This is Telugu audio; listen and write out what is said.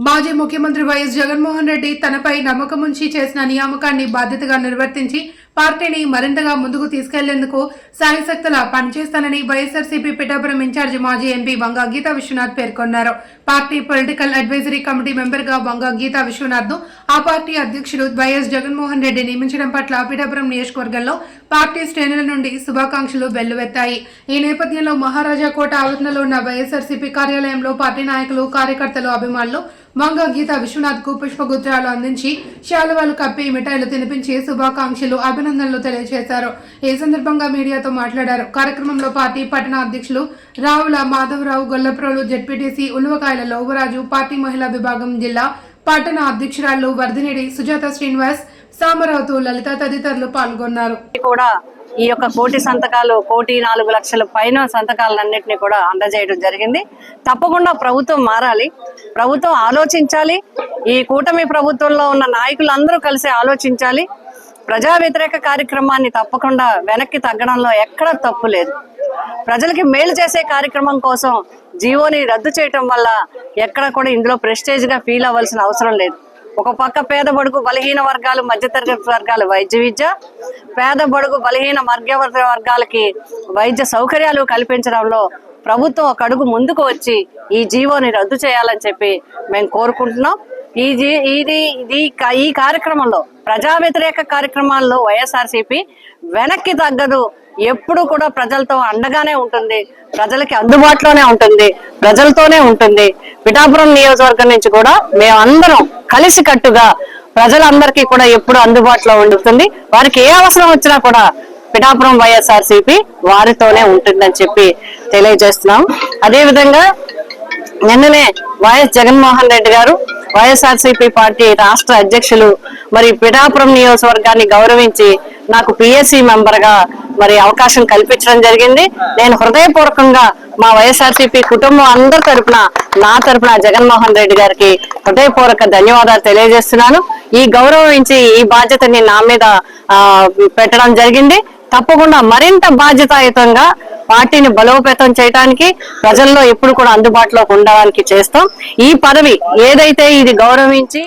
మాజీ ముఖ్యమంత్రి వైఎస్ జగన్మోహన్ రెడ్డి తనపై నమ్మకం ఉంచి చేసిన నియామకాన్ని బాధ్యతగా నిర్వర్తించి పార్టీని మరింతగా ముందుకు తీసుకెళ్లేందుకు శాయశక్తులా పనిచేస్తానని వైఎస్ఆర్సీపీ పిఠాపురం ఇన్ఛార్జి మాజీ ఎంపీ వంగ గీతా విశ్వనాథ్ పేర్కొన్నారు. Party political advisory committee member గా వంగ గీతా విశ్వనాథ్ ను ఆ పార్టీ అధ్యక్షుడు వైఎస్ జగన్మోహన్ రెడ్డి నియమించడం పట్ల పిఠాపురం నియోజకవర్గంలో పార్టీ శ్రేణుల నుండి శుభాకాంక్షలు వెల్లువెత్తాయి. ఈ నేపథ్యంలో మహారాజా కోట ఆవరణలో ఉన్న వైఎస్ఆర్సీపీ కార్యాలయంలో పార్టీ నాయకులు, కార్యకర్తలు, అభిమానులు వంగ గీతా విశ్వనాథ్ కు పుష్పగుత్రాలు అందించి శాలువాలు కప్పి మిఠాయిలు తినిపించి శుభాకాంక్షలు, అభినందనలు తెలియజేశారు. ఈ సందర్భంగా మీడియాతో మాట్లాడారు. కార్యక్రమంలో పార్టీ పట్టణ అధ్యక్షులు రావుల మాధవరావు, గొల్లప్రోలు జెడ్పీటీసీ ఉలువకాయల లోవరాజు, పార్టీ మహిళా విభాగం జిల్లా పట్టణ అధ్యక్షురాలు వర్ధినేడి సుజాత, శ్రీనివాస్, సామరావుతు, లలిత తదితరులు పాల్గొన్నారు. ఈ యొక్క 1,00,00,000 సంతకాలు, 1,04,00,000 పైన సంతకాలన్నింటినీ కూడా అందజేయడం జరిగింది. తప్పకుండా ప్రభుత్వం మారాలి, ప్రభుత్వం ఆలోచించాలి. ఈ కూటమి ప్రభుత్వంలో ఉన్న నాయకులందరూ కలిసి ఆలోచించాలి. ప్రజా వ్యతిరేక కార్యక్రమాన్ని తప్పకుండా వెనక్కి తగ్గడంలో ఎక్కడ తప్పు లేదు. ప్రజలకి మేలు చేసే కార్యక్రమం కోసం జీవోని రద్దు చేయటం వల్ల ఎక్కడ కూడా ఇందులో ప్రెస్టేజ్ గా ఫీల్ అవ్వాల్సిన అవసరం లేదు. ఒక పక్క పేద బడుగు బలహీన వర్గాలు, మధ్యతరగతి వర్గాలు వైద్య విద్య, పేద బడుగు బలహీన మధ్యవర్గ వర్గాలకి వైద్య సౌకర్యాలు కల్పించడంలో ప్రభుత్వం ఒక అడుగు ముందుకు వచ్చి ఈ జీవోని రద్దు చేయాలని చెప్పి మేము కోరుకుంటున్నాం. ఈ కార్యక్రమంలో, ప్రజా వ్యతిరేక కార్యక్రమాల్లో వైఎస్ఆర్సీపీ వెనక్కి తగ్గదు. ఎప్పుడు కూడా ప్రజలతో అండగానే ఉంటుంది, ప్రజలకి అందుబాటులోనే ఉంటుంది, ప్రజలతోనే ఉంటుంది. పిఠాపురం నియోజకవర్గం నుంచి కూడా మేమందరం కలిసికట్టుగా ప్రజలందరికీ కూడా ఎప్పుడు అందుబాటులో ఉంటుంది. వారికి ఏ అవసరం వచ్చినా కూడా పిఠాపురం వైఎస్ఆర్సీపీ వారితోనే ఉంటుందని చెప్పి తెలియజేస్తున్నాం. అదేవిధంగా నిన్ననే వైఎస్ జగన్మోహన్ రెడ్డి గారు, వైఎస్ఆర్సీపీ పార్టీ రాష్ట్ర అధ్యక్షులు మరి పిఠాపురం నియోజకవర్గాన్ని గౌరవించి నాకు పిఎస్సి మెంబర్ గా మరి అవకాశం కల్పించడం జరిగింది. నేను హృదయపూర్వకంగా మా వైఎస్ఆర్సీపీ కుటుంబం అందరి తరపున, నా తరపున జగన్మోహన్ రెడ్డి గారికి హృదయపూర్వక ధన్యవాదాలు తెలియజేస్తున్నాను. ఈ గౌరవించి ఈ బాధ్యతని నా మీద పెట్టడం జరిగింది. తప్పకుండా మరింత బాధ్యతాయుతంగా పార్టీని బలోపేతం చేయడానికి, ప్రజల్లో ఎప్పుడు కూడా అందుబాటులోకి ఉండడానికి చేస్తాం. ఈ పదవి ఏదైతే ఇది గౌరవించి